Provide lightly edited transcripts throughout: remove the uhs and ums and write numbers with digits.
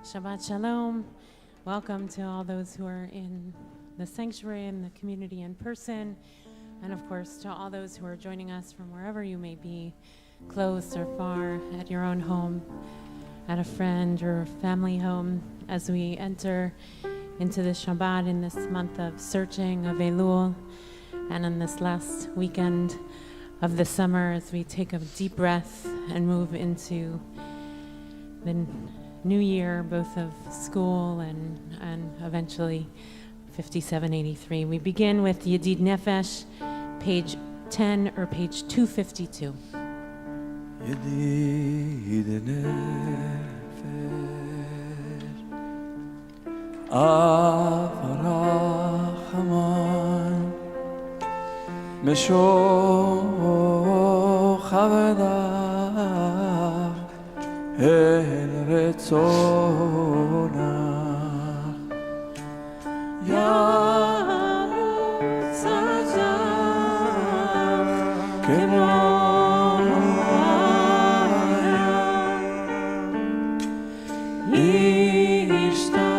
Shabbat Shalom. Welcome to all those who are in the sanctuary and the community in person, and of course to all those who are joining us from wherever you may be, close or far, at your own home, at a friend or family home, as we enter into the Shabbat in this month of searching of Elul, and in this last weekend of the summer as we take a deep breath and move into the new year, both of school and eventually 5783. We begin with Yedid Nefesh, page 10 or page 252. Yedid Nefesh Avarach Mesho Chavadach El Retzonach Yahut Tzadach Kemoyah Ishtachaveh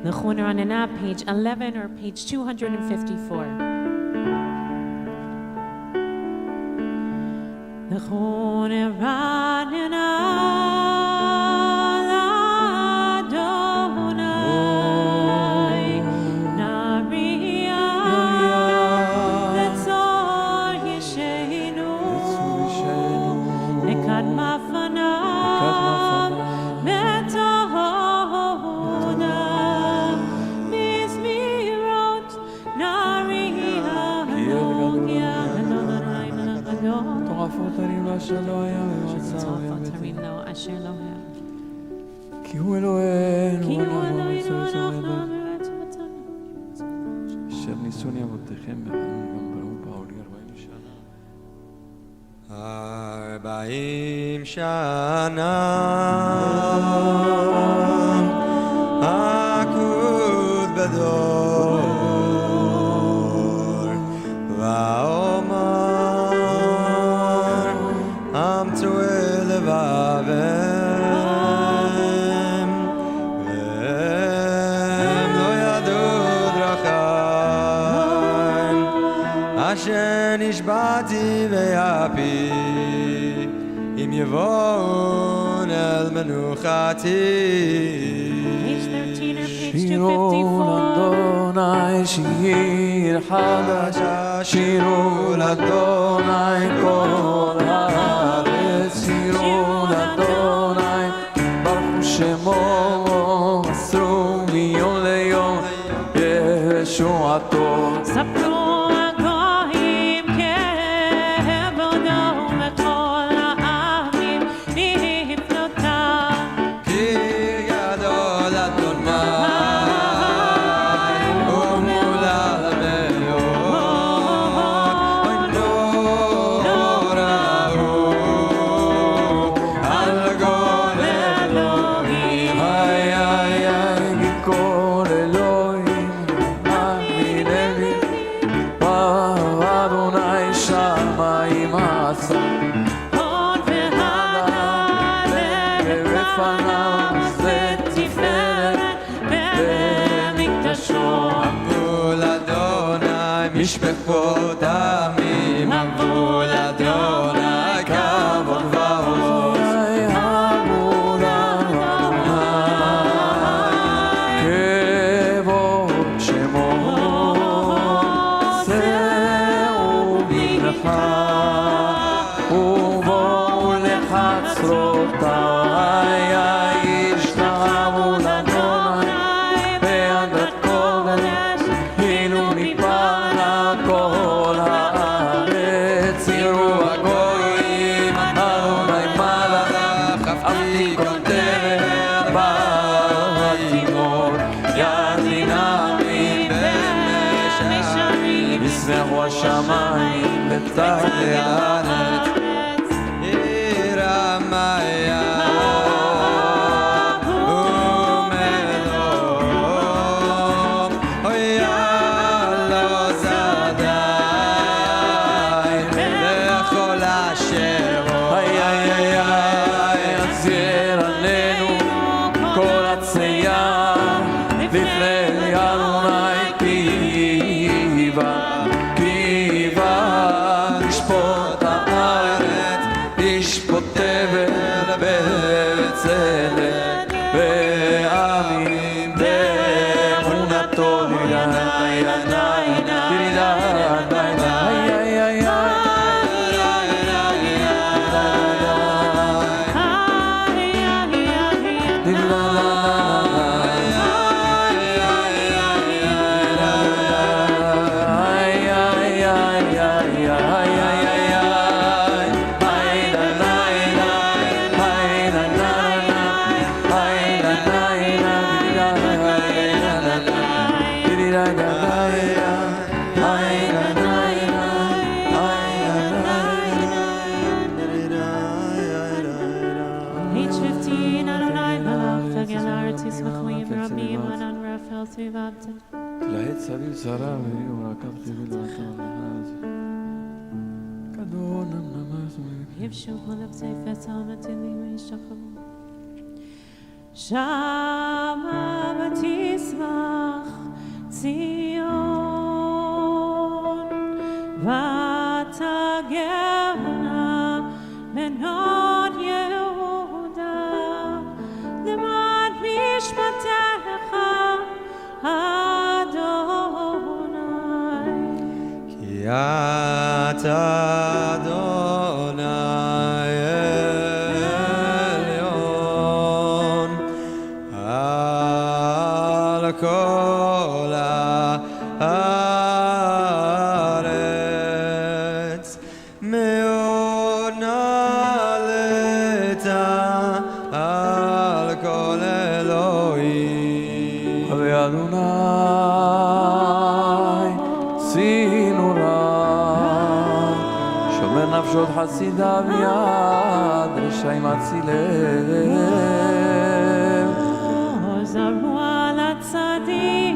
The Mourner on an app, page 11 or page 254. The Mourner on an Adonai, Nariya, that's all Yeshenu, Nekad Mafanav, Metahoda, Mizmirot, Nariya, כי הוא אלוהינו, אשר ניסוני אבותיכם בחנון גם בראו בעולי 40 שנה. 40 שנה עקוד בדור ואומר אמצו אל לבבם והם לא ידעו דרכיי אשר נשבעתי ויפי אם יבואון אל מנוחתי. שירו לאדוני שיר חדש, שירו לאדוני כל הארץ, שירו לאדוני ברכו שמו, מסרו מיום ליום ישועתו. ספרו הגויים כבודו וכל העמים נפלותיו. כי גדול אדוני ומהולל מאוד, אוי לא ראו על כל אלוהים. איי איי איי כל אלוהים אמיני ואדוני שמיים עשה הוד והדר לפניו לתפארת במקדשו. עברו לאדוני משפחות עמים, עברו לאדוני כבוד ועוז. כבוד שמו שאו בברכה ובואו לחצרותיי ישתחוו לאדוני באדמת קודש הילו מפנה כל הארץ. יראו הגויים אדוני מלך חפתי כל דרך בתימור יד דינמי במשעמים ישמחו השמיים ותחת הארץ. ירמיה ומלום אויה לא זדי לכל אשר איי איי איי איי עצר עלינו כל הצייה לפני אדוני פיבה פיבה לשפוט תלהט סביב שרה ויום רקבתי ולעתה מלאז כדון נמס יבשו כל הפצפס המתילים וישכבו שמה ותשמח ציון ותגרנה בנות יהודה למען משפטך אדוני כי אתה אדוני עליון על כל הארץ מאוד נעלית על כל אלוהים ואדוני צינורה שומר נפשות חסידיו יד רשעים אציליהם זרעו על הצדיק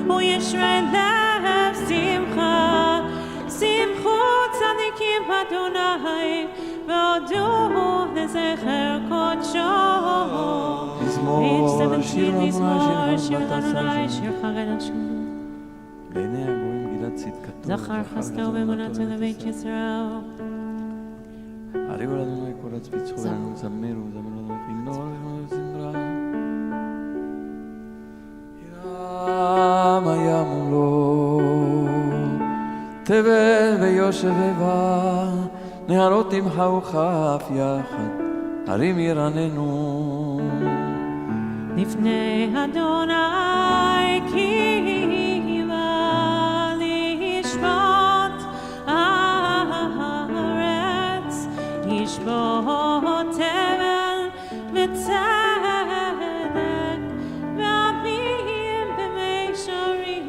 וישרה לב שמחה שמחו צדיקים באדוני והודו לזכר קודשו מזמור שיר מזמור שיר בת לאדוני עשה שיר חרד השם בעיני הגויים גילת צדקתו זכר חסדו ואמונתו לבית ישראל הריגו לאדוני קורץ ביצחו ולנו זמרו זמרו פינו זמרה ירם היה מולו תבל ויושב ובא נהרות תמחאו כף יחד הרים ירננו לפני אדוני כי בא לשפוט הארץ ישפוט תבל וצדק ועמים במישורים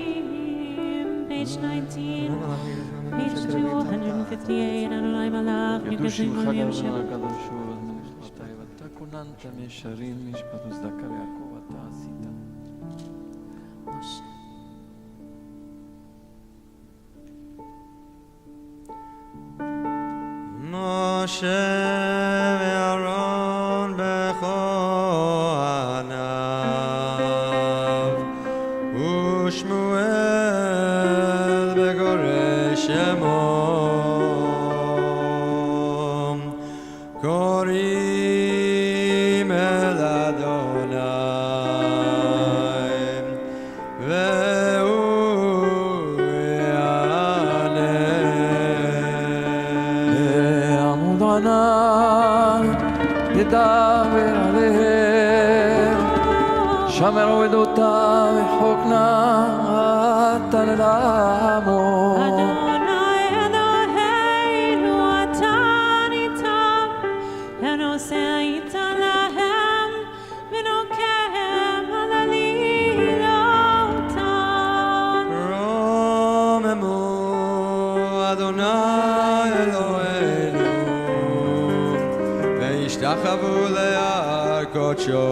page 19 page 258 אדוני מלך קדוש שמך יגזים גדול שבע הקדוש הוא ושפטי ואתה כוננת מישרים משפט וצדקה ליעקב אתה עשית משה משה ואהרון בכהניו ושמואל בגורי שמום קוראים אל אדוני והוא יענה בעמוד ענן ידבר עליהם שמרו עדותה וחוקנה אתה לעמו אדוני אלוהינו אתה ניתם הנושא איתה להם ונוקם על עלילותם רוממו אדוני אלוהינו וישתחוו להר קודשו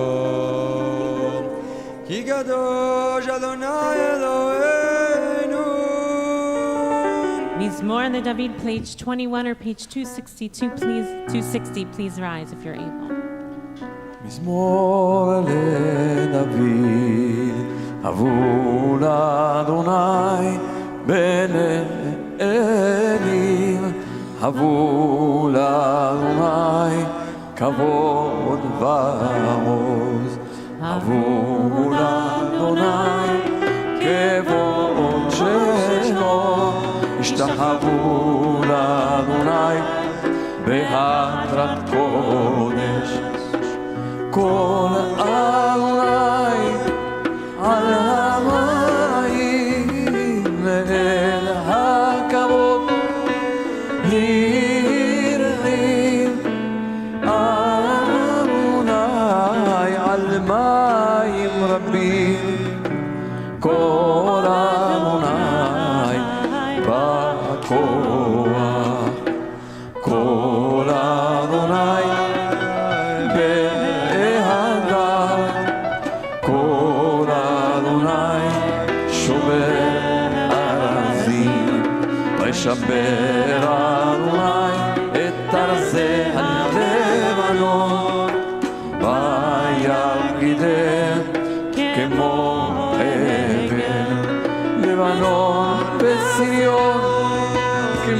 כי קדוש אדוני אלוהינו Mizmor in the David, page 21 or page 262, please, 260, please rise if you're able. מזמור לדוד עבור לאדוני בן אלים עבור לאדוני כבוד ועוז עבור לאדוני כבוד שמו השתחוו לאדוני בהדרת קודש כל אדוני על המים ואל הכבוד נראים אדוני על מים רבים כל אדוני בכוח כל אדוני בהדר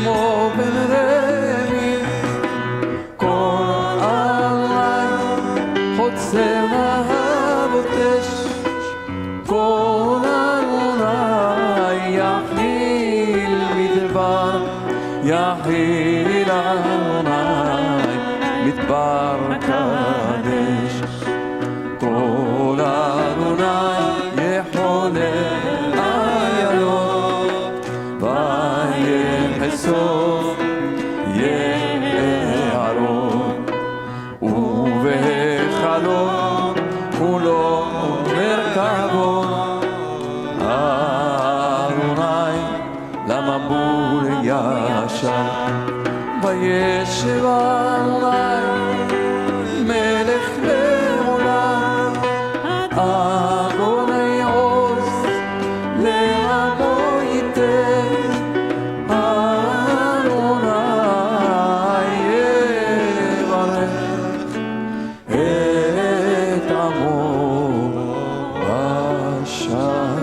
כמו בן רמי כל עלי חוצה מהבוטש כל אדוני יחיל מדבר יחיל אדוני מדבר קדש כל אדוני יחולל איילות ויחשוף יערות ובחלום כולו מרכבו אדוני למבול ישר וישב אדוני מלך לעולם אדוני עוז לעמו ייתן אדוני יברך את עמו בשלום.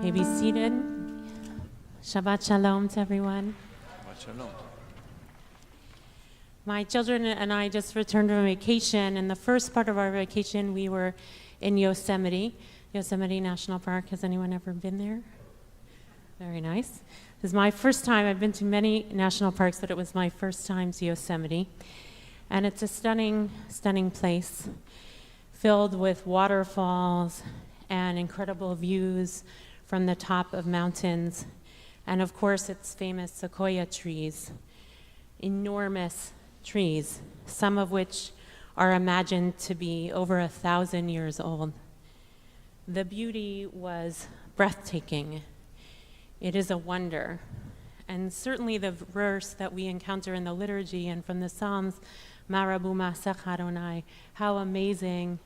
May be seated. Shabbat Shalom to everyone. Shabbat Shalom. My children and I just returned from vacation, and the first part of our vacation we were in Yosemite National Park. Has anyone ever been there? Very nice. This is my first time. I've been to many national parks, but it was my first time to Yosemite. And it's a stunning, stunning place filled with waterfalls and incredible views from the top of mountains. And of course, its famous sequoia trees, enormous trees, some of which are imagined to be over 1,000 years old. The beauty was breathtaking. It is a wonder. And certainly the verse that we encounter in the liturgy and from the Psalms, Marabu Masech Adonai, how amazing,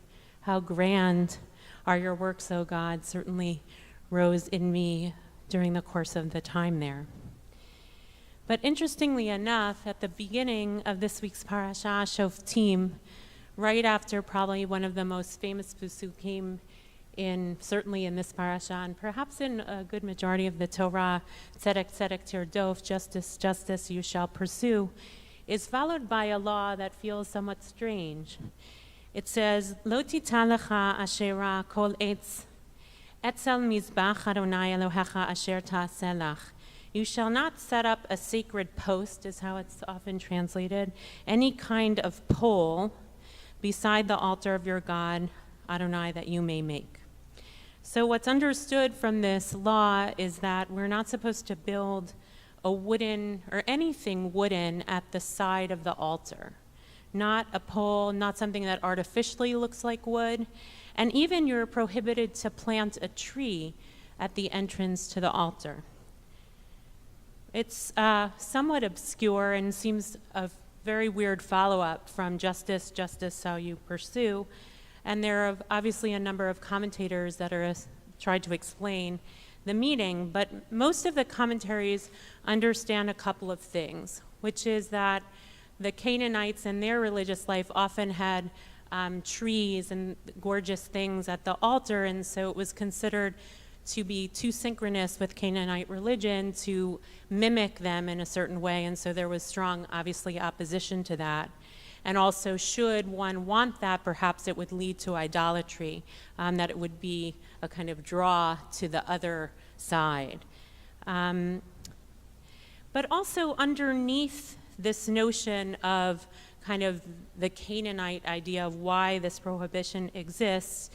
how grand are your works, O God, certainly rose in me during the course of the time there. But interestingly enough, at the beginning of this week's parasha, Shoftim, right after probably one of the most famous psukim certainly in this parasha, and perhaps in a good majority of the Torah, tzedek, tzedek tirdof, justice, justice you shall pursue, is followed by a law that feels somewhat strange. It says, Lo titan lecha asherah kol etz etzel mizbach Adonai Elohecha asher ta'aseh lach. You shall not set up a sacred post, is how it's often translated, any kind of pole beside the altar of your God, Adonai, that you may make. So what's understood from this law is that we're not supposed to build a wooden or anything wooden at the side of the altar. Not a pole, not something that artificially looks like wood. And even you're prohibited to plant a tree at the entrance to the altar. It's somewhat obscure and seems a very weird follow-up from justice, justice shall you pursue. And there are obviously a number of commentators that are tried to explain the meaning, but most of the commentaries understand a couple of things, which is that the Canaanites in their religious life often had trees and gorgeous things at the altar, and so it was considered to be too synchronous with Canaanite religion to mimic them in a certain way, and so there was strong, obviously, opposition to that. And also, should one want that, perhaps it would lead to idolatry, that it would be a kind of draw to the other side. But also underneath this notion of kind of the Canaanite idea of why this prohibition exists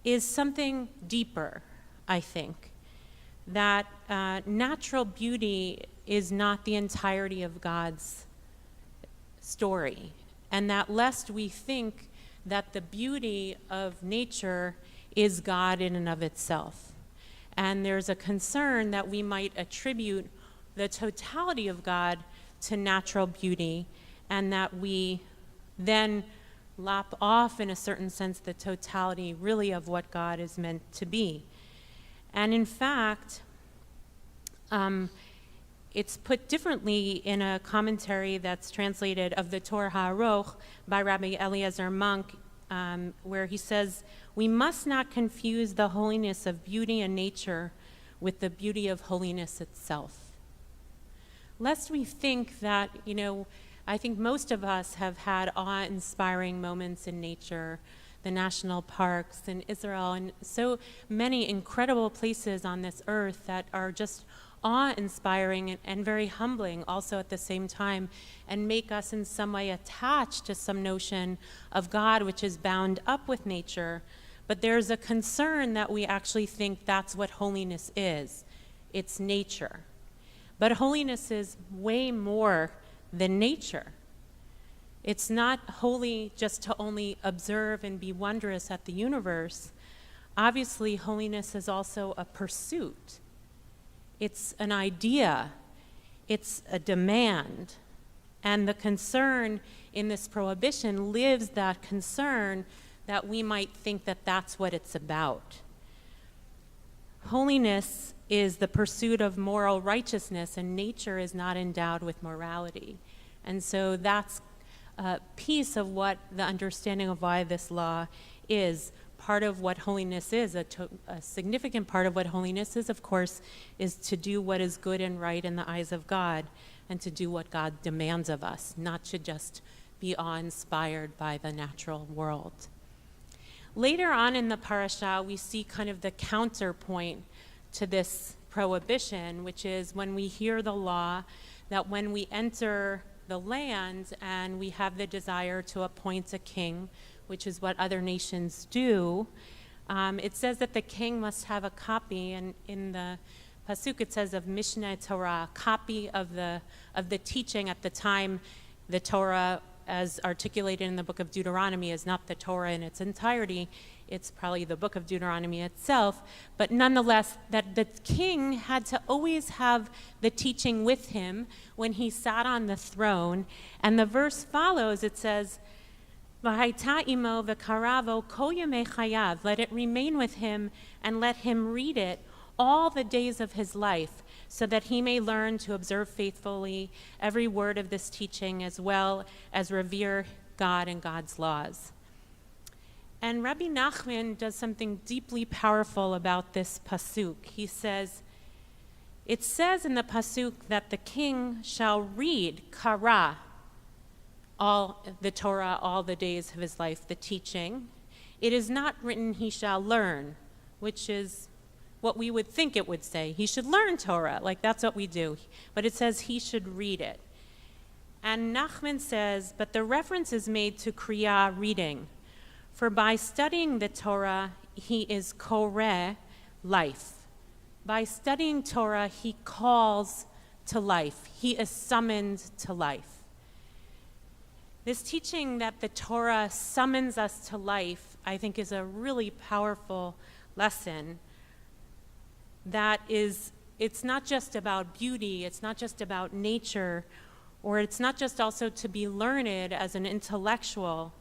is something deeper, I think, that natural beauty is not the entirety of God's story, and that lest we think that the beauty of nature is God in and of itself. And there's a concern that we might attribute the totality of God to natural beauty, and that we then lop off, in a certain sense, the totality really of what God is meant to be. And in fact, it's put differently in a commentary that's translated of the Torah Ha'aroch by Rabbi Eliezer Monk, where he says, we must not confuse the holiness of beauty and nature with the beauty of holiness itself. Lest we think that, I think most of us have had awe-inspiring moments in nature, the national parks in Israel, and so many incredible places on this earth that are just awe-inspiring and very humbling also at the same time, and make us in some way attached to some notion of God which is bound up with nature. But there's a concern that we actually think that's what holiness is. It's nature. But holiness is way more than nature. It's not holy just to only observe and be wondrous at the universe. Obviously, holiness is also a pursuit. It's an idea. It's a demand. And the concern in this prohibition lives that concern that we might think that that's what it's about. Holiness is the pursuit of moral righteousness, and nature is not endowed with morality. And so that's a piece of what the understanding of why this law is. Part of what holiness is, a significant part of what holiness is, of course, is to do what is good and right in the eyes of God, and to do what God demands of us, not to just be awe-inspired by the natural world. Later on in the parasha, we see kind of the counterpoint to this prohibition, which is when we hear the law that when we enter the land and we have the desire to appoint a king, which is what other nations do, it says that the king must have a copy, and in the pasuk it says of Mishneh Torah, a copy of the teaching at the time. The Torah, as articulated in the book of Deuteronomy, is not the Torah in its entirety. It's probably the book of Deuteronomy itself, but nonetheless, that the king had to always have the teaching with him when he sat on the throne. And the verse follows, it says, V'haita imo v'karavo kol yemei chayav, let it remain with him and let him read it all the days of his life, so that he may learn to observe faithfully every word of this teaching, as well as revere God and God's laws. And Rabbi Nachman does something deeply powerful about this pasuk. He says, it says in the pasuk that the king shall read kara, all the Torah, all the days of his life, the teaching. It is not written he shall learn, which is what we would think it would say. He should learn Torah, like that's what we do. But it says he should read it. And Nachman says, but the reference is made to kriya, reading. For by studying the Torah, he is koreh, life. By studying Torah, he calls to life. He is summoned to life. This teaching that the Torah summons us to life, I think, is a really powerful lesson. That is, it's not just about beauty, it's not just about nature, or it's not just also to be learned as an intellectual,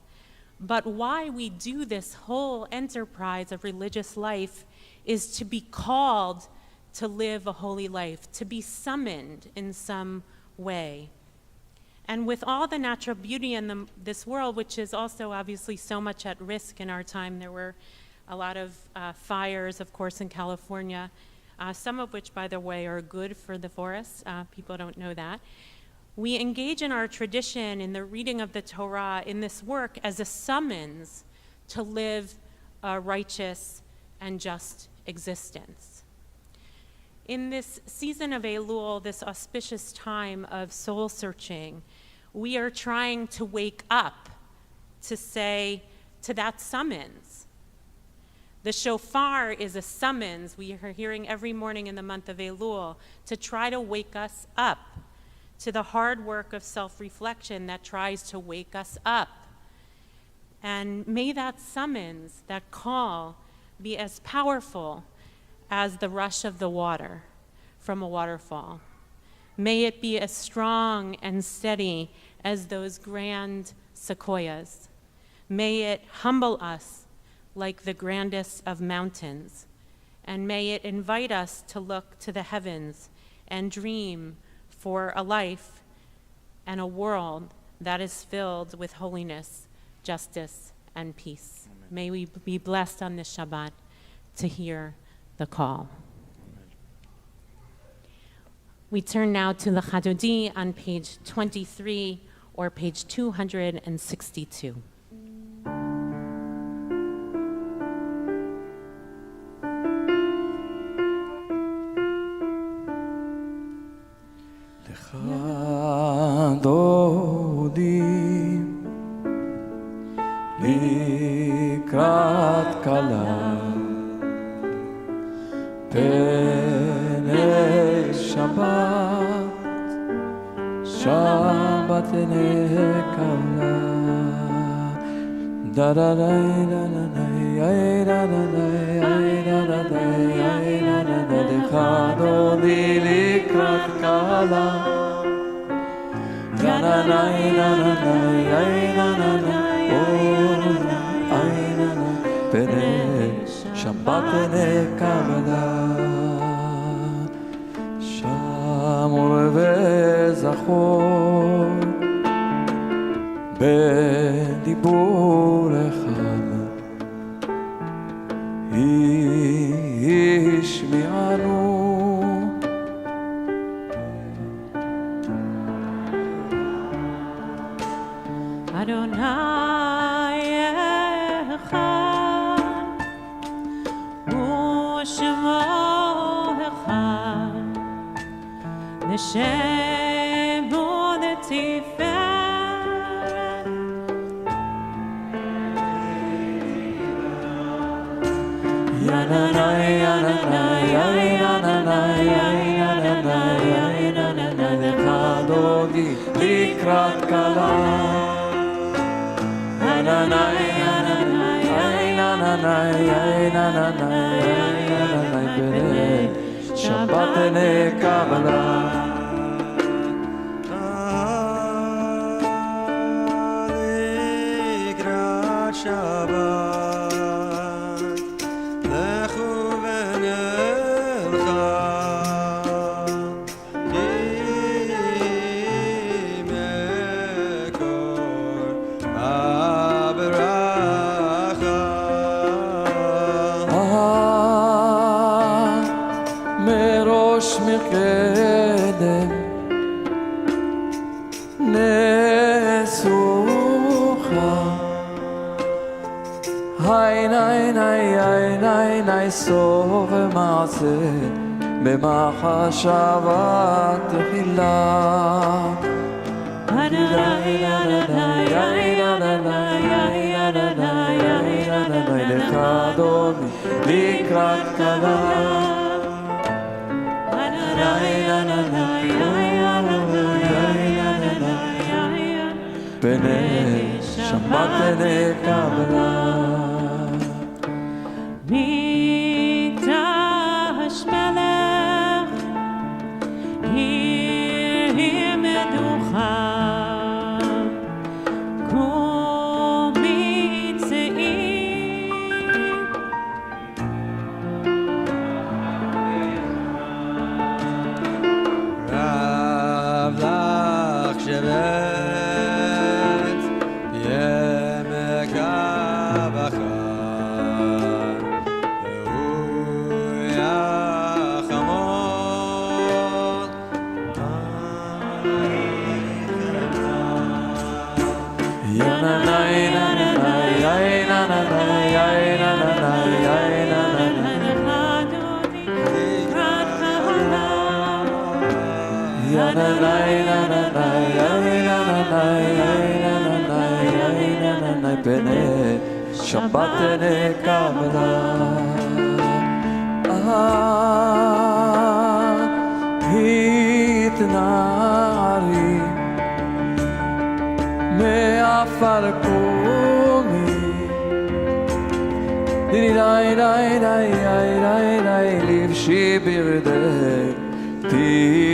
but why we do this whole enterprise of religious life is to be called to live a holy life, to be summoned in some way. And with all the natural beauty in this world, which is also obviously so much at risk in our time, there were a lot of fires, of course, in California, some of which, by the way, are good for the forests. People don't know that. We engage in our tradition, in the reading of the Torah, in this work as a summons to live a righteous and just existence. In this season of Elul, this auspicious time of soul searching, we are trying to wake up to say, to that summons. The shofar is a summons we are hearing every morning in the month of Elul to try to wake us up to the hard work of self-reflection that tries to wake us up. And may that summons, that call, be as powerful as the rush of the water from a waterfall. May it be as strong and steady as those grand sequoias. May it humble us like the grandest of mountains. And may it invite us to look to the heavens and dream for a life and a world that is filled with holiness, justice, and peace. Amen. May we be blessed on this Shabbat to hear the call. Amen. We turn now to the Chadodi on page 23 or page 262. דודי לקראת כלה פני שבת שבת נקלה דה דה דה דה דה דה דודי לקראת כלה שבת נקבלה שמור וזכור בדיבור אחד השמיענו Adonai echad, u'shemo echad, l'shem u'letiferet. Yananai, yananai, yananai, yananai, yananai, l'chadodi likrat kala. שבת נקבלה לקראת שבת לכו ונלכה מקדם נסוכה היי ניי ניי היי ניי ניי סוף מעשה במחשבה תחילה לך אדוני לקראת כלה פני שבת נקבלה מקדש מלך עיר מדוחה קומי צעיר רב לך שבת ימי כבחה והוא יחמוד יננאי נננאי יננאי פני שבת נקבלה התנערי מעפר קומי די די די די די לבשי ברדך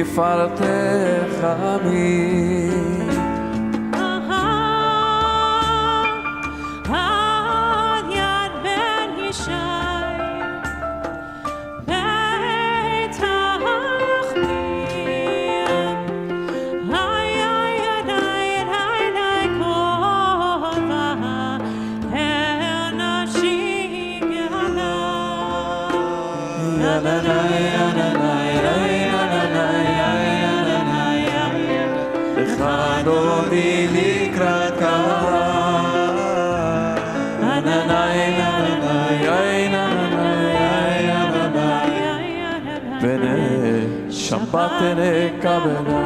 תפארתך עמי עד יד בן ישי בית המחמיר היי היי היי היי היי כובע אל נפשי גאלה יננאי יננאי יננאי אדוני לקראת קהל. בני שבת נקבלה.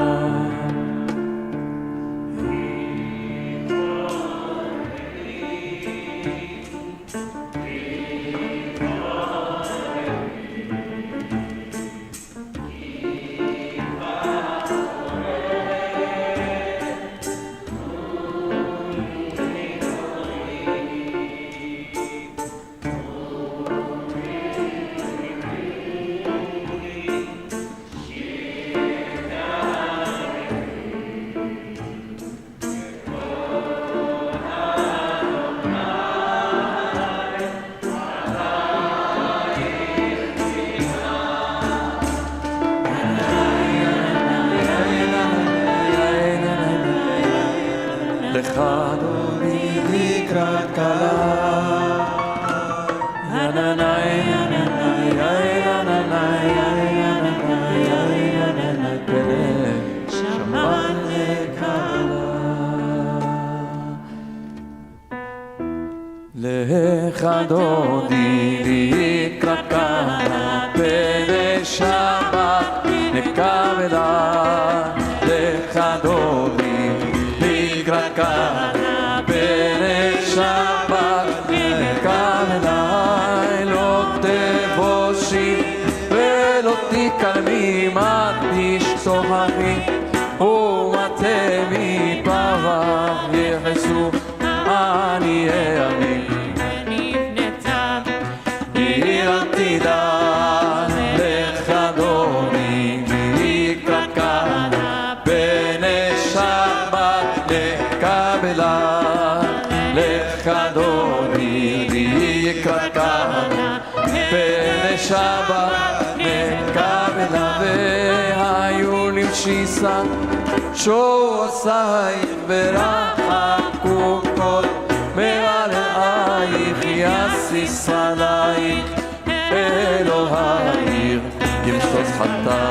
לך אדוני לקראת קהל. שבת נקבלה. לך אדוני לקראת קהל. בני שבת נקבלה. לך אדוני לקראת קהל. בני שבת נקבלה. לא תבושי ולא תקלמי, תשתוחחי ומטה מפרח יחסו עניי עמים. ונבנתה עיר עתידה. לך אדוני לקראת קהל. בני שבת נקבלה. לך אדוני לקראת קהל. בני שבת נקבלה. והיו למשיסה שועשייך ורחקו כל מרעייך. יסיס עלייך אלוהייך. כמשוש חטא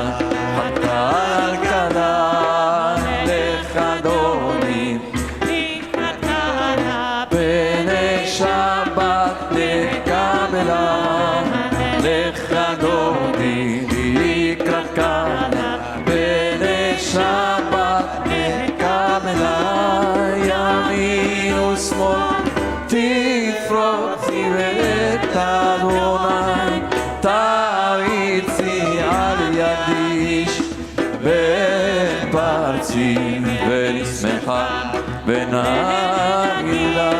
על כלה. לך אדוני לקראת קהל. בני שבת נקבלה. לך אדוני לקראת קהל. בני שבת נקבלה. ימין ושמאל תפרוצי ואת אדוני תריצי על ידיש. ופרצי ונשמחה ונגילה.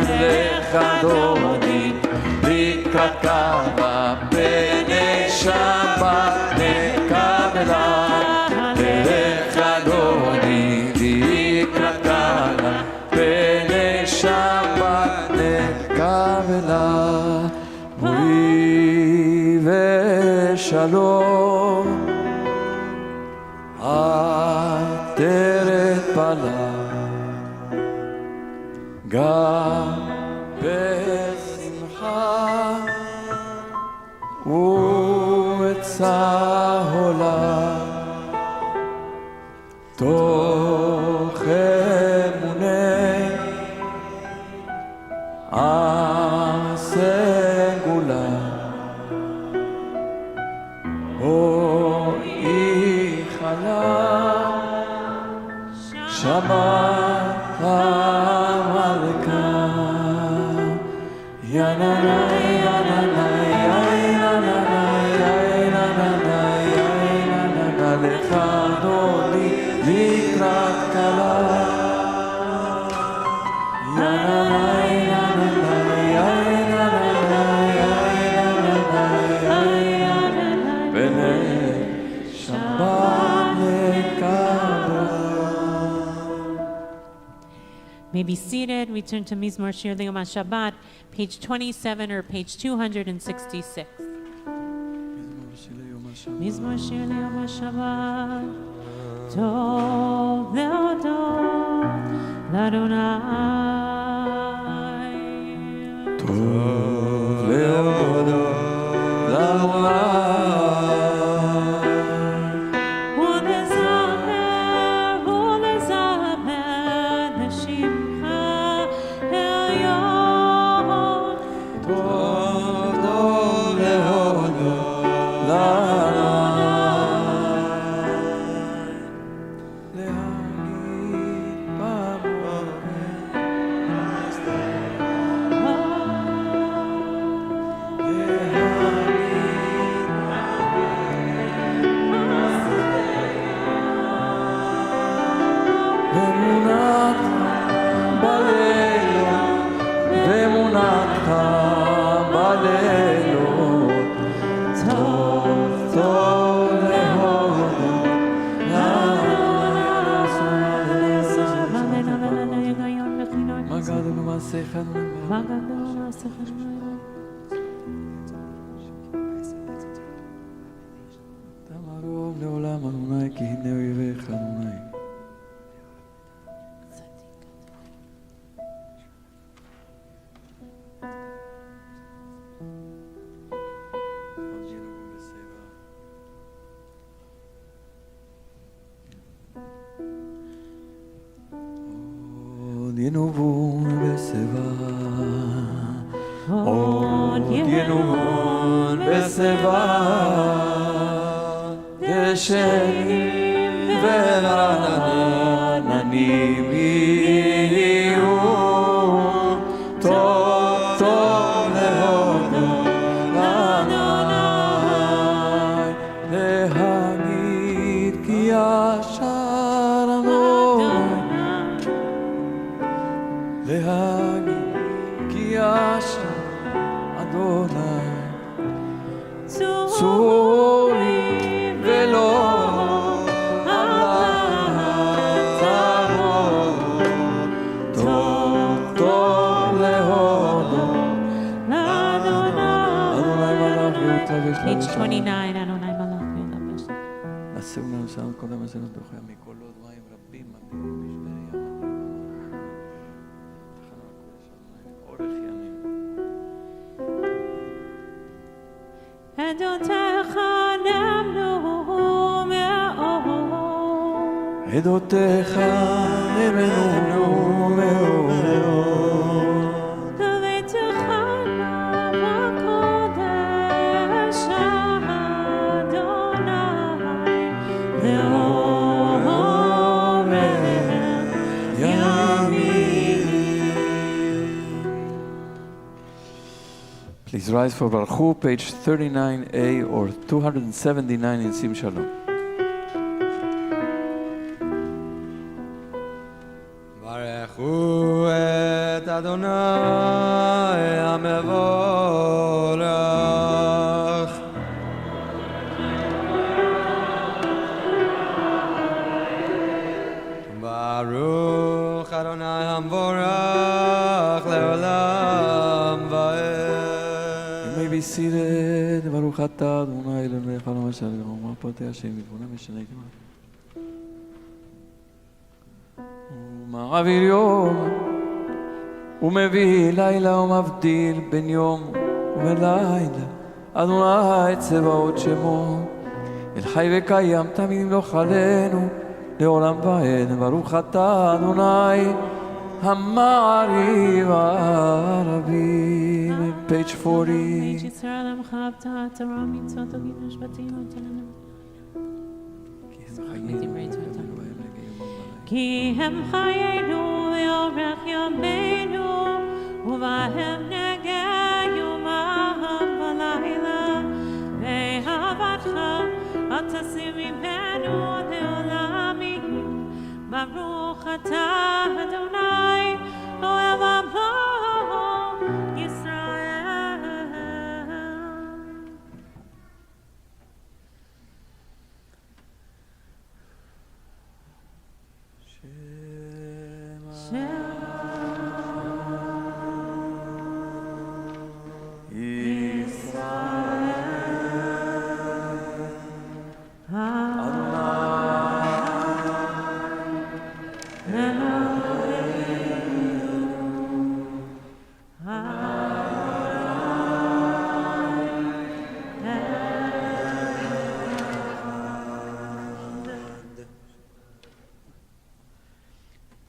לך אדוני לקראת קהל. בני שבת נקבלה. לך אדוני לקראת קהל. בני שבת נקבלה. ברי ושלום עטרת פלה. גם בשמחה ובצהלה. תוך אמונה עשה גאולה. אוי חלה שבת המלכה. יננה יננה יננה יננה יננה. לך אדוני לקראת קהל. יננה יננה יננה יננה. בני שבת נקבלה. May be seated. We turn to Mizmor Shir Yom Shabbat, page 27 or page 266. Mizmor Shir Yom Shabbat, Tov Leodot L'Adonai. Tov Leodot L'Adonai. Ulezamer בלילות, טוב טוב להודות, מה גדול מעשיך אתה מרום לעולם אדוני, כי הנה אויביך אדוני. ינובון בשיבה, עוד ינובון בשיבה, דשאים ורעננים יהיו, טוב טוב להודות לאדוני, להגיד כי ישר להגיד כי ישר אדוני צורי ולא עלתנו, טוב טוב להודות אדוני מלך ויותלבש Page 29, אדוני מלך ויותלבש. עשו לנו שלנו כל המזונות דוחיה מקולות מים רבים מבדילים בשברי ים. עדותיך נאמנו מאוד, עדותיך נאמנו מאוד, בביתך בקודש אדוני, לאומר ימים. Please rise for Baruchu, page 39a or 279 in Sim Shalom. ברכו את אדוני המבורך. ברוך אדוני המבורך לעולם ועד. You may be seated. Baruch atah Adonai Eloheinu melech haolam v'potei Hashem v'tvunah mishnei k'mah. מעביר יום ומביא לילה ומבדיל בין יום ולילה, אדוני צבאות שמו, אל חי וקיים תמיד ימלוך עלינו לעולם ועד. ברוך אתה אדוני המעריב הרבים. page 40. כי הם חיינו ואורך ימינו, ובהם נגע יומם בלילה, ואהבתך אל תסיר ממנו לעולם יהיו. ברוך אתה אדוני אוהב עמו ישראל.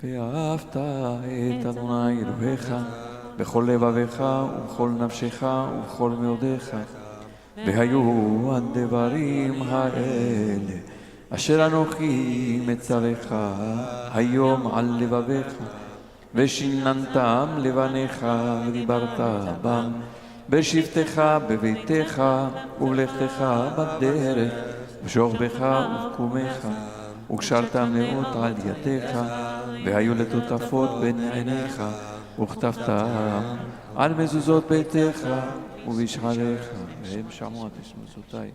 ואהבת את אדוני אלוהיך בכל לבביך ובכל נפשך ובכל מאודיך. והיו הדברים האלה אשר אנוכי מצווך היום על לבביך, ושיננתם לבניך ודיברת בם בשבתך בביתך ובלכתך בדרך בשוכבך ובקומך, וקשרתם לאות על ידיך, והיו לטוטפות בין עיניך, וכתבתם על מזוזות ביתך ובשעריך, והם שמעו את מזוזותיי.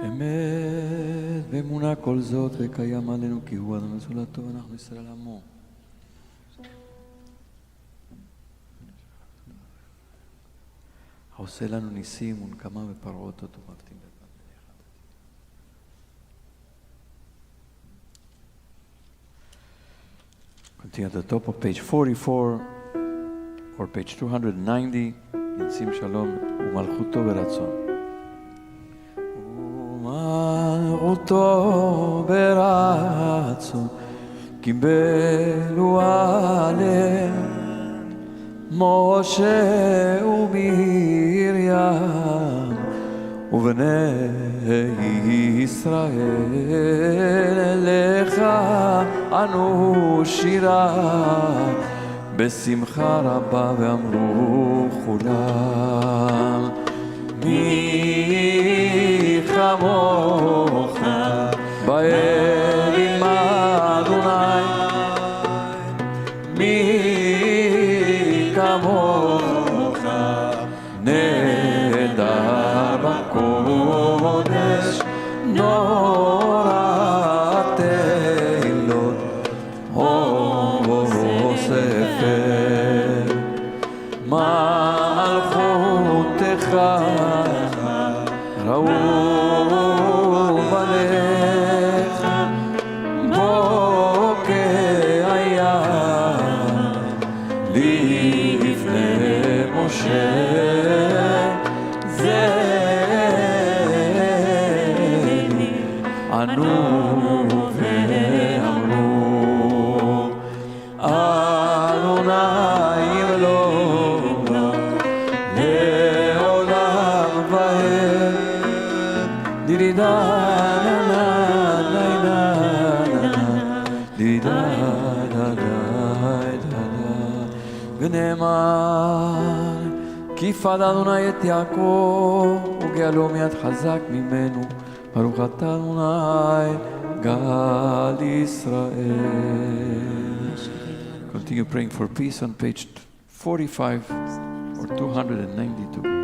אמת ואמונה כל זאת וקיים עלינו כי הוא אדם זולתו ואנחנו ישראל עמו. העושה לנו ניסים ונקמה ופרעות אותו מבטים בדמן. Continue at the top of page 44 or page 290 in Sim Shalom ומלכותו ברצון. ומלכותו ברצון קיבלו עליהם משה ומרים ובני ישראל לך ענו שירה בשמחה רבה ואמרו כולם מי כמוך באלים אדוני מי כמוך נהדר בקודש נורא תהילות ספר מלכותך ראו בניך בוקע היה לפני משה זני ענו ואמרו אדוני אלוהינו לעולם ועד דידה נה נה נה דידה דה דה ונאמר כי פד אדוני את יעקב וגאלו מיד חזק ממנו ברוך אתה אדוני גאל ישראל. Continue praying for peace on page 45 or 292.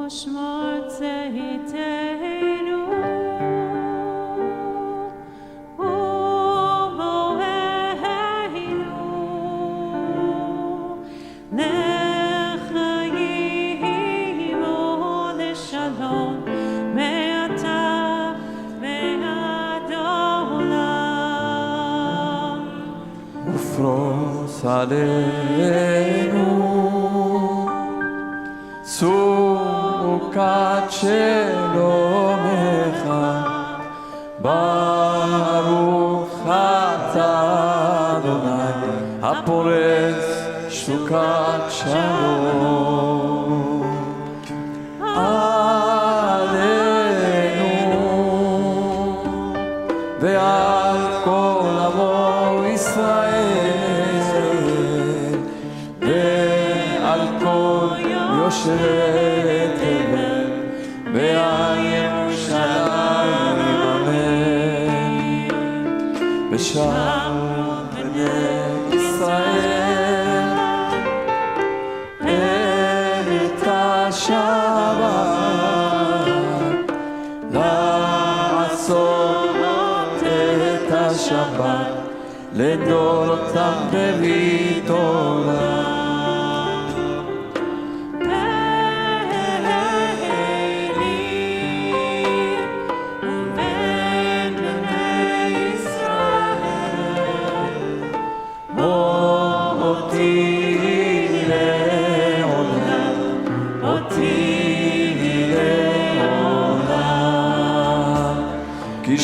ושמור צאתנו ופרוס עלינו סוכת שלומך ברוך אתה אדוני הפורס סוכת שלום עלינו ועל כל עמו ישראל ועל כל יושבי תבל ועל ירושלים אמן ושם בני ישראל את השבת לעשות את השבת לדורותם ברית עולם.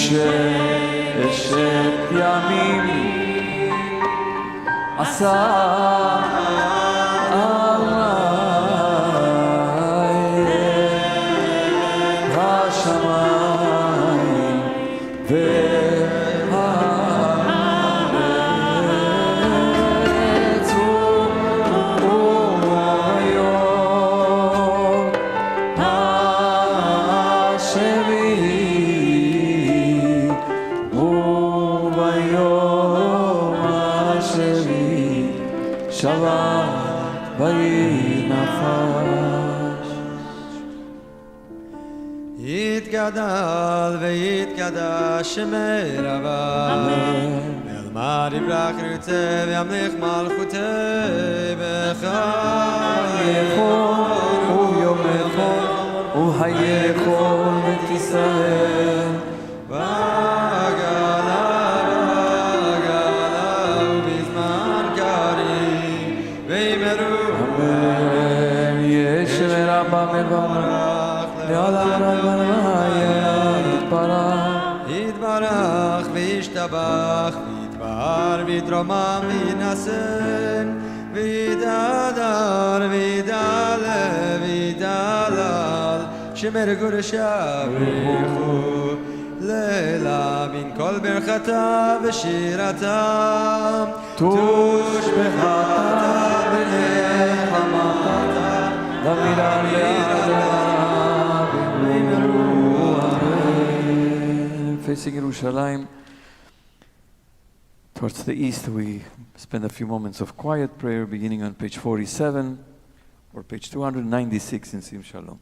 ששת ימים עשה עלי השמיים והארץ וביום השביעי שבת וינפש. יתגדל ויתקדש שמי רבה ואלמד יברח רוצה וימליך מלכותי בחייכון וביומכון ובחייכון בית ישראל יתברך וישתבח ויתבהר ויתרומם וינשא ויתהדר ויתעלה ויתהלל שמר גורשה בריחו לילה מן כל ברכתה ושירתה תושבחתה ונחמתה דמירה facing Yerushalayim towards the east. We spend a few moments of quiet prayer beginning on page 47 or page 296 in Sim Shalom.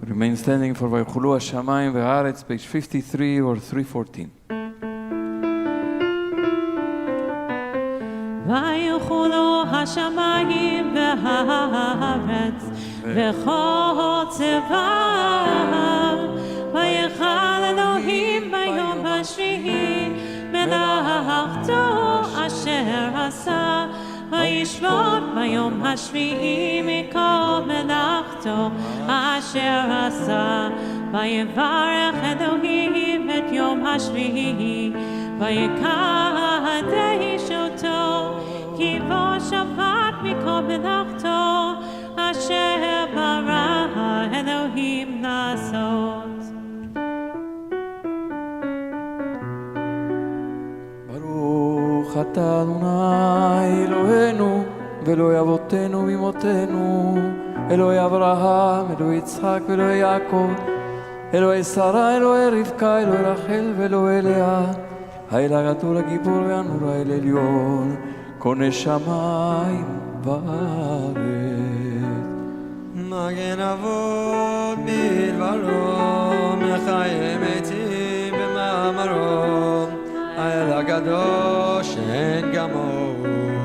Remain standing for Vaychulu Hashamayim Ve'aretz, page 53 or 314. ויחולו השמיים והארץ וכל צבאם ויכל אלוהים ביום השביעי מלאכתו אשר עשה וישבות ביום השביעי מכל מלאכתו אשר עשה ויברך אלוהים את יום השביעי ויקדש אותו כי בו שבת מכל מלאכתו אשר ברא אלוהים לעשות. ברוך אתה אדוני אלוהינו ואלוהי אבותינו ואמותינו, אלוהי אברהם, אלוהי יצחק ואלוהי יעקב, אלוהי שרה, אלוהי רבקה, אלוהי רחל ואלוהי לאה, האל הגדול הגיבור והנורא האל עליון, קונה שמיים וארץ. מגן אבות בדברו, מחיה מתים במאמרו, האל הקדוש אין כמוהו.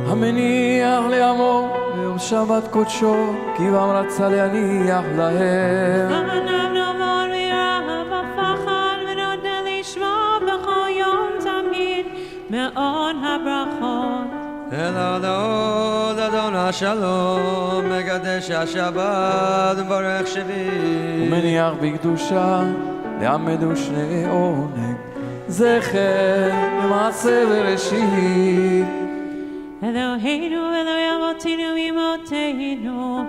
המניח לעמו ביום שבת קודשו, כי בם רצה להניח להם. ענב נאמר ויראה בפחד ונודה לשמוע בכל יום תמיד מאוד הברכות. אל הדוד אדון השלום, מקדש השבת וברך שביעי. ומניח בקדושה לעמדו שני עונג, זכר למעשה בראשית. אלוהינו אלוהי אבותינו ואמותינו,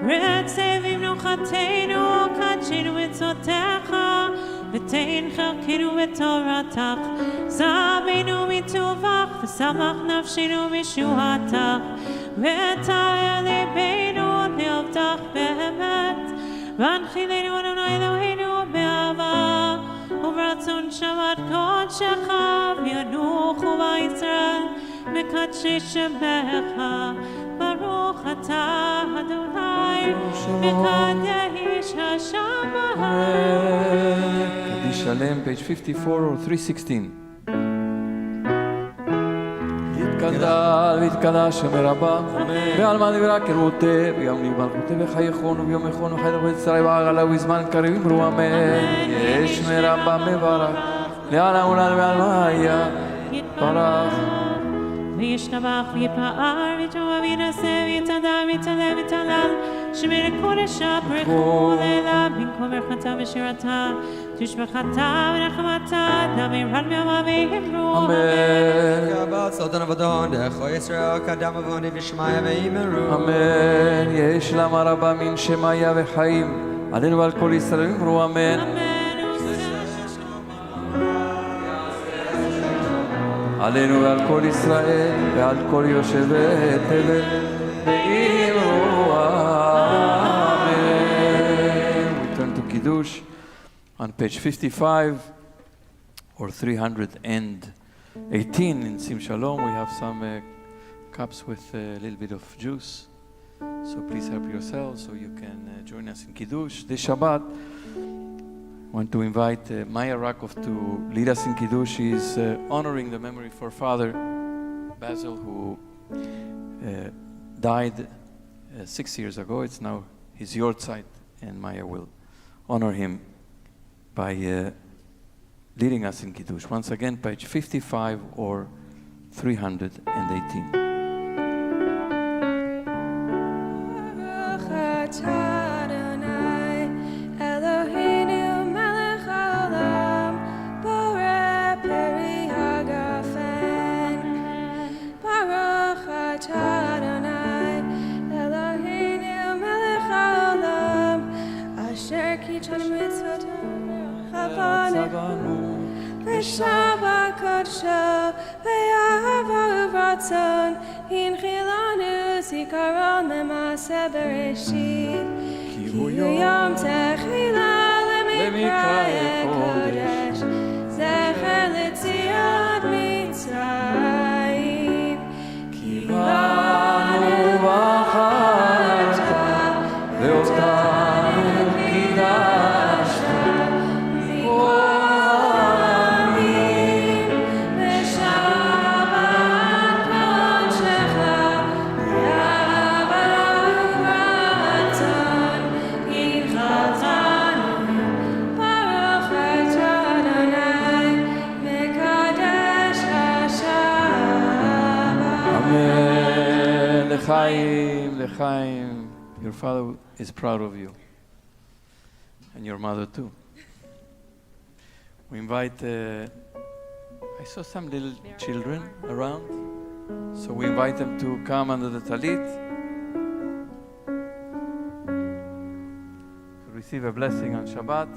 רצה במנוחתנו, קדשנו מצוותיך, ותן חלקנו בתורתך, זבנו מטובך, ושמח נפשנו משועתך, ותאר ליבנו לעבדך באמת, והנחילנו אדוני אלוהינו באהבה, וברצון שבת קודשך, וינוחו בישראל, מקדשי שמך, ברוך אתה אדוני, מקדש השמיים. Kaddish Shalom, page 54 or 316. ויתגדל ויתקדש שם רבה ועלמא דברה כרותה ויום נגמר רותה וחייכון וביום יכון וחי דברי צרי ועגלה ובזמן קריב אמרו אמן יש מרבה מברך לעולם עולם ועלמא היה ברך וישתבח ויפאר ויתרומם וינשא ויתהדר ויתהלל ויתהלל שמר קודשה ברכו לילה במקום ברכתה ושירתה תשבחתה ונחמתה דמי רד מימה ואמרו אמן Kabbalat Shalom Avadon Decho Yisrael Kadam Avoni Vishmaya Ve'imeru אמן יש למה רבה מן שמיה וחיים עלינו ועל כל ישראל אמרו אמן עלינו ועל כל ישראל ועל כל יושבי תבל ואמרו אמן. We turn to Kiddush on page 55 or 318 in Sim Shalom. We have some cups with a little bit of juice, so please help yourselves so you can join us in Kiddush. This Shabbat I want to invite Maya Rakov to lead us in Kiddush. She is honoring the memory for Father Basil, who died 6 years ago. It's now his yortzeit, and Maya will honor him by leading us in Kiddush. Once again, page 55 or 318. Shabbat Kodsho, Ve'ahava Uvratzon, In Chilanu Zikaron Lema'aseh Bereshit, Ki Hu Yom Techila Lemikra Kodesh, Zecher L'Tzion Mitzrayim, Ki Banu V'acharta, Ve'otanu Kidashta, L'chaim, l'chaim. Your father is proud of you, and your mother too. We invite, I saw some little children around, so we invite them to come under the talit to receive a blessing on Shabbat.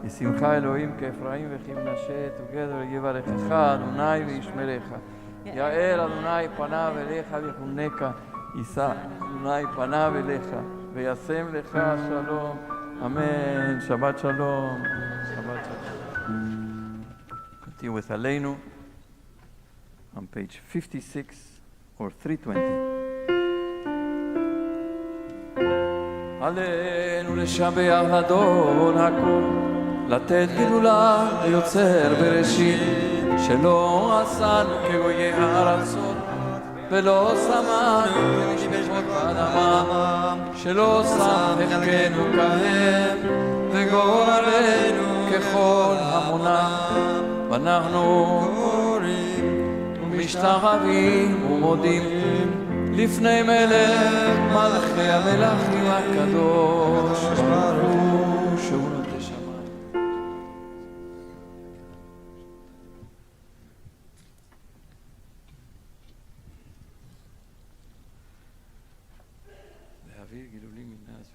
ישמחה אלוהים כאפרים וכמנשה, together יברכך אדוני וישמרך. יאר אדוני פניו אליך ויחונקה, יישא אדוני פניו אליך וישם לך שלום. אמן. שבת שלום. שבת שלום. Continue with עלינו on page 56 or 320. עלינו לשבח לאדון הכל, לתת גדולה ליוצר בראשית, שלא עשנו כגויי הארצות, ולא שמענו למשפחות באדמה, שלא שם חלקנו כהם, וגורלנו ככל המונם. ואנחנו משתחווים ומודים לפני מלך מלכי המלכים הקדוש ברוך הוא שהוא נותן שמיים. להביא גילולים מנס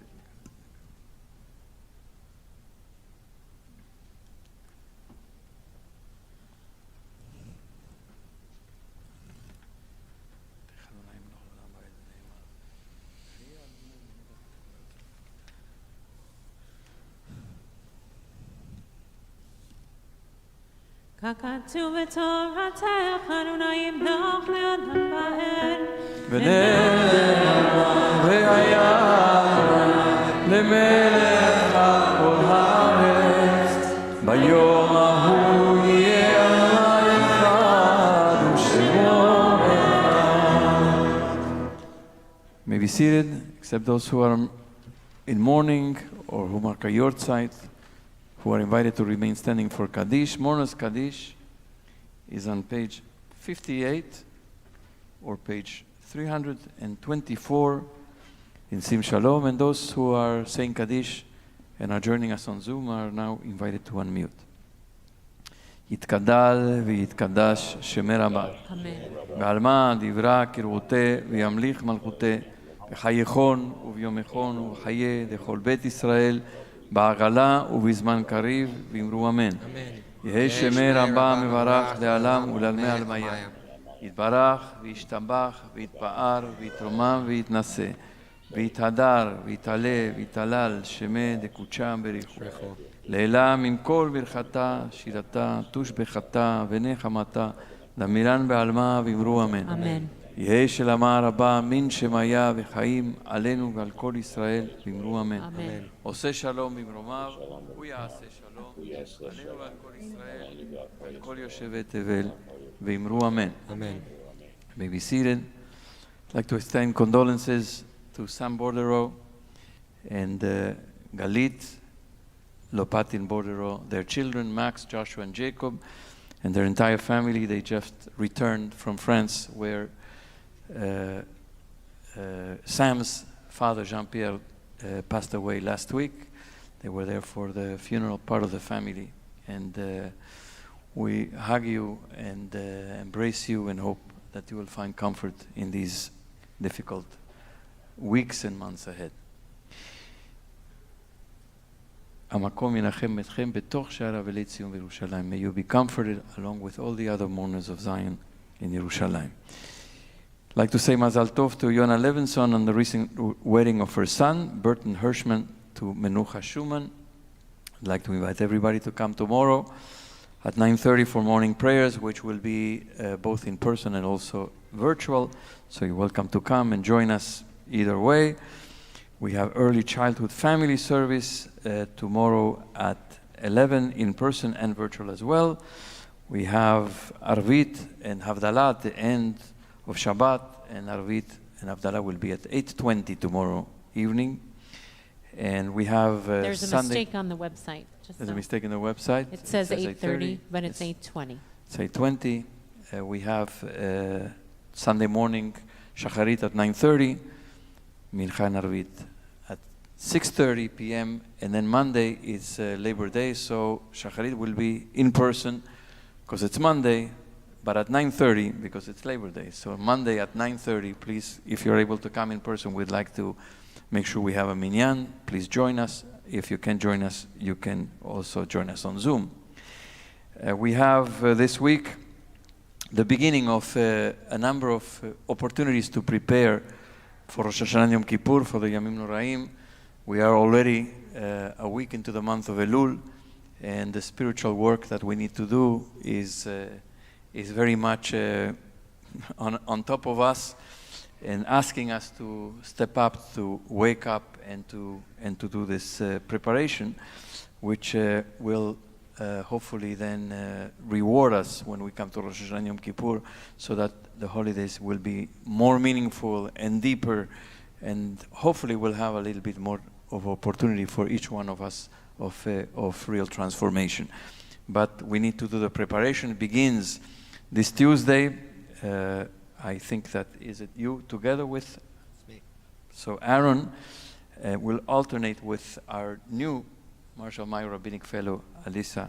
ככתוב בתורתך, אדוני ימלוך לאדם ואל. ונעלם והיה למלך על כל הארץ, ביום ההוא יהיה אדוני אחד ושמו אחד. May be seated, except those who are in mourning or who mark a yortzeit, who are invited to remain standing for Kaddish. Mourner's Kaddish is on page 58 or page 324 in Sim Shalom, and those who are saying Kaddish and are joining us on Zoom are now invited to unmute. יתקדל ויתקדש שמי רבה, בעלמא דברה כרעותה וימליך מלכותה, בחייכון וביומכון ובחיי דכל בית ישראל, בעגלה ובזמן קריב, ואמרו אמן. יהי שמי רבה מברך לעלם ולעלמי עלמיה. יתברך וישתבח ויתפאר ויתרומם ויתנשא, ויתהדר ויתעלה ויתהלל שמי דקודשם בריחו. לעילם עם כל ברכתה, שירתה, תושבחתה ונחמתה, דמירן בעלמה ואמרו אמן. אמן. יהי שלמה רבה מן שמיה וחיים עלינו ועל כל ישראל ואמרו אמן. אמן. עושה שלום במרומיו, הוא יעשה שלום עלינו ועל כל ישראל ועל כל יושבי תבל ואמרו אמן. Amen. May be seated. I'd like to extend condolences to Sam Bordero and Galit Lopatin Bordero, their children Max, Joshua and Jacob, and their entire family. They just returned from France, where Sam's father Jean-Pierre passed away last week. They were there for the funeral part of the family, and we hug you and embrace you and hope that you will find comfort in these difficult weeks and months ahead. המקום ינחם אתכם בתוך שער אבלי ציון בירושלים. May you be comforted along with all the other mourners of Zion in Yerushalayim. I'd like to say Mazal Tov to Yona Levinson on the recent wedding of her son, Burton Hirschman, to Menucha Schumann. I'd like to invite everybody to come tomorrow at 9:30 for morning prayers, which will be both in person and also virtual. So you're welcome to come and join us either way. We have early childhood family service tomorrow at 11 in person and virtual as well. We have Arvit and Havdalah at the end of Shabbat, and Arvit and Havdalah will be at 8:20 tomorrow evening. And we have There's a Sunday. mistake on the website. Just There's a so. mistake in the website. It says 8:30, but it's It's 8:20. It's 8:20. We have Sunday morning Shacharit at 9:30, Mincha and Arvit at 6:30 p.m. And then Monday is Labor Day, so Shacharit will be in person because it's Monday, but at 9:30 because it's Labor Day. So Monday at 9:30, please, if you're able to come in person, we'd like to make sure we have a minyan. Please join us. If you can't join us, you can also join us on Zoom. We have this week the beginning of a number of opportunities to prepare for Rosh Hashanah and Yom Kippur, for the Yamim Noraim. We are already a week into the month of Elul, and the spiritual work that we need to do is very much on top of us, and asking us to step up, to wake up, and to do this preparation, which will hopefully then reward us when we come to Rosh Hashanah Yom Kippur, so that the holidays will be more meaningful and deeper, and hopefully we'll have a little bit more of opportunity for each one of us of real transformation. But we need to do the preparation. It begins this Tuesday. I think that, is it you together with? me. So Aaron will alternate with our new Marshall Meyer Rabbinic Fellow, Alisa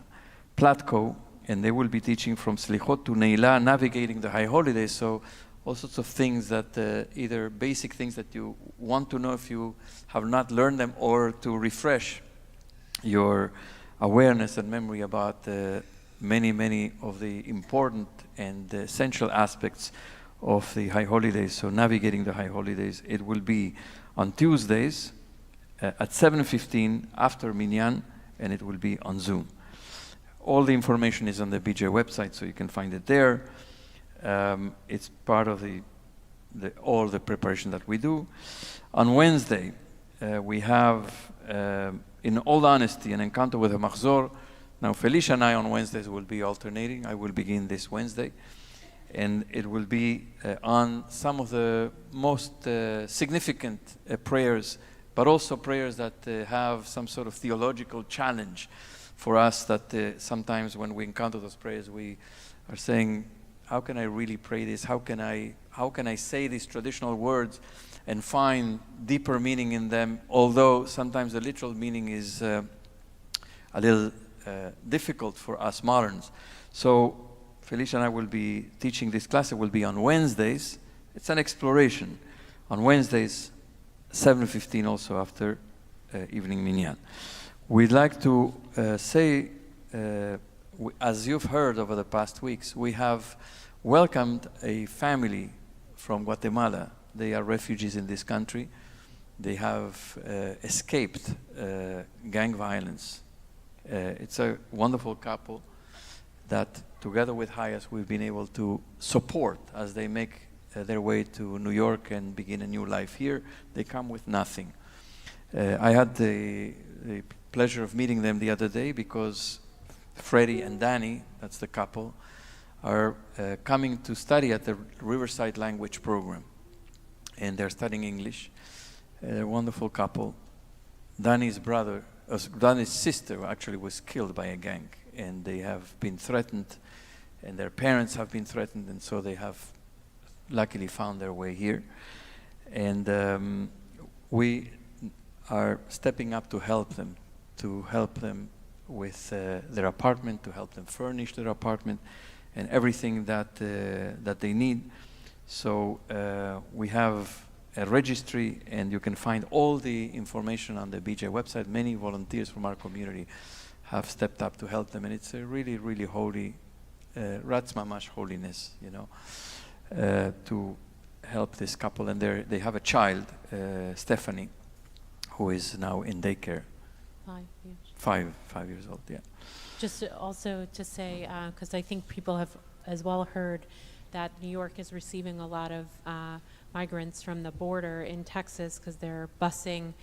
Platko, and they will be teaching from Slichot to Neila, navigating the high holidays. So all sorts of things that either basic things that you want to know if you have not learned them, or to refresh your awareness and memory about many of the important and essential aspects of the high holidays. So navigating the high holidays, it will be on Tuesdays at 7:15 after Minyan, and it will be on Zoom. All the information is on the BJ website, so you can find it there. It's part of all the preparation that we do. On Wednesday, we have, in all honesty, an encounter with a Machzor. Now, Felicia and I on Wednesdays will be alternating. I will begin this Wednesday, and it will be on some of the most significant prayers, but also prayers that have some sort of theological challenge for us, that sometimes when we encounter those prayers, we are saying, how can I really pray this? How can I say these traditional words and find deeper meaning in them, although sometimes the literal meaning is a little difficult for us moderns. So Felicia and I will be teaching this class. It will be on Wednesdays. It's an exploration. On Wednesdays, 7:15 also after evening minyan. We'd like to say, as you've heard over the past weeks, we have welcomed a family from Guatemala. They are refugees in this country. They have escaped gang violence. It's a wonderful couple that, together with Hayas, we've been able to support as they make their way to New York and begin a new life here. They come with nothing. I had the pleasure of meeting them the other day, because Freddie and Danny, that's the couple, are coming to study at the Riverside Language Program. And they're studying English. A wonderful couple. Danny's sister actually was killed by a gang, and they have been threatened, and their parents have been threatened, and so they have luckily found their way here. And we are stepping up to help them with their apartment, to help them furnish their apartment, and everything that they need. So we have a registry, and you can find all the information on the BJ website. Many volunteers from our community have stepped up to help them, and it's a really, really holy, Ratz Mamash holiness, to help this couple. And they have a child, Stephanie, who is now in daycare. 5 years. 5 years old, yeah. Just also to say, because I think people have as well heard that New York is receiving a lot of migrants from the border in Texas, because they're busing,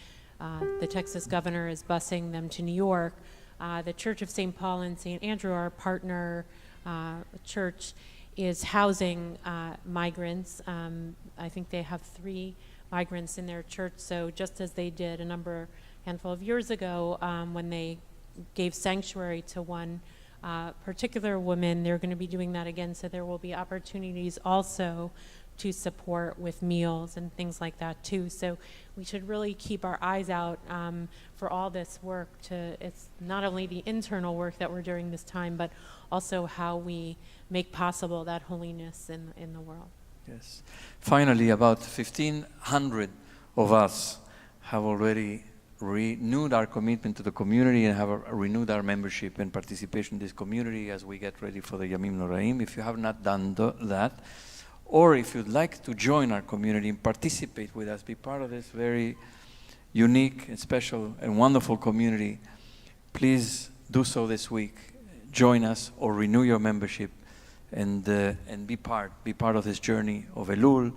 the Texas governor is busing them to New York. The Church of St. Paul and St. Andrew, our partner church, is housing migrants. I think they have 3 migrants in their church. So just as they did a handful of years ago, when they gave sanctuary to one particular woman, they're going to be doing that again. So there will be opportunities also to support with meals and things like that too. So we should really keep our eyes out for all this work. It's not only the internal work that we're doing this time, but also how we make possible that holiness in the world. Yes. Finally, about 1,500 of us have already renewed our commitment to the community and have renewed our membership and participation in this community as we get ready for the Yamim Noraim. If you have not done that, or if you'd like to join our community and participate with us, be part of this very unique and special and wonderful community, please do so this week. Join us or renew your membership, and be part of this journey of Elul,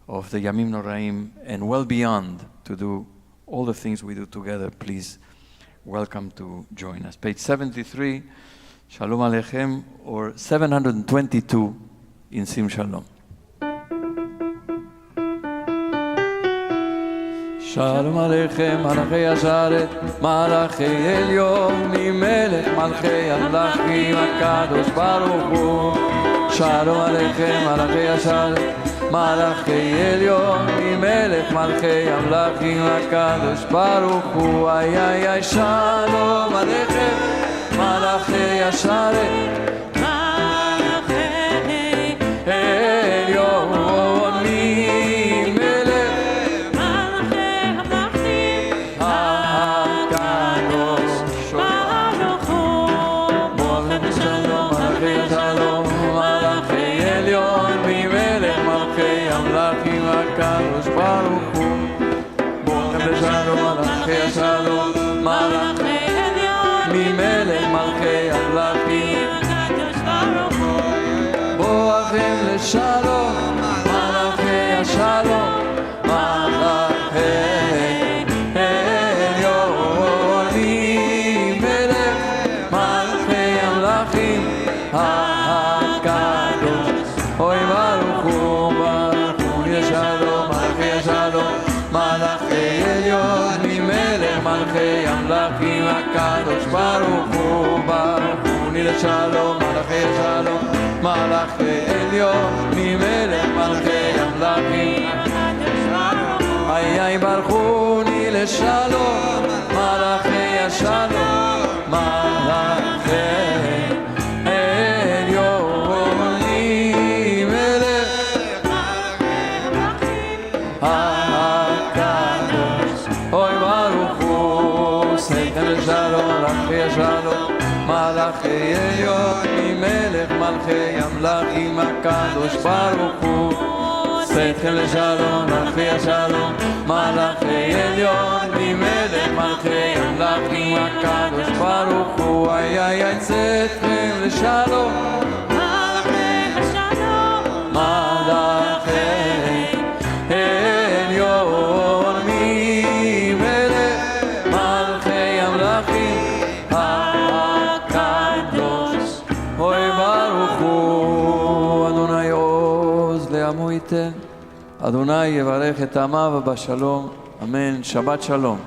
of the Yamim Noraim, and well beyond, to do all the things we do together. Please welcome to join us. Page 73, Shalom Aleichem, or 722 in Sim Shalom. Shalom Aleichem, Malachei Asharet, Malachei Elyon, Melech Malchei Amlachim, HaKadosh Baruch Hu. Shalom Aleichem, Malachei Asharet, Malachei Elyon, Melech Malchei Amlachim, HaKadosh Baruch Hu. Ay, ay, ay, Shalom Aleichem, Malachei Asharet, Malachei Elyon, Kaddish Baruch Hu, Mourner Shalom, Malachei Shalom, Malachei Elyon, Melech Malchei Amlachim, Kaddish Baruch Hu, Boachem leShalom, Malachei Shalom, Malachei Elyon, Melech Malchei Amlachim, HaKadosh, Oy Baruch Hu. Shalom, Malachei Shalom, Malachei Elyon, Melech Malchei Amlachim, HaKadosh Baruch Hu, Baruch Hu leShalom, Malachei Shalom, Malachei Elyon, Melech Malchei Amlachim, Ay ay Baruch Hu leShalom, Malachei Shalom, Malachei Shalom, Malachei Shalom, Malachei Elyon, Melech Malchei Amlachim, HaKadosh Baruch Hu. Sechem leShalom, Malachei Shalom, Malachei Elyon, Melech Malchei Amlachim, HaKadosh Baruch Hu. Ay ay ay, Sechem leShalom, Malachei Shalom, Malachei Elyon, Melech Malchei Amlachim, HaKadosh. Oy Baruch Hu, Adonai Oz le'amo iten, Adonai yevarech et amav b'shalom. Amen. Shabbat Shalom.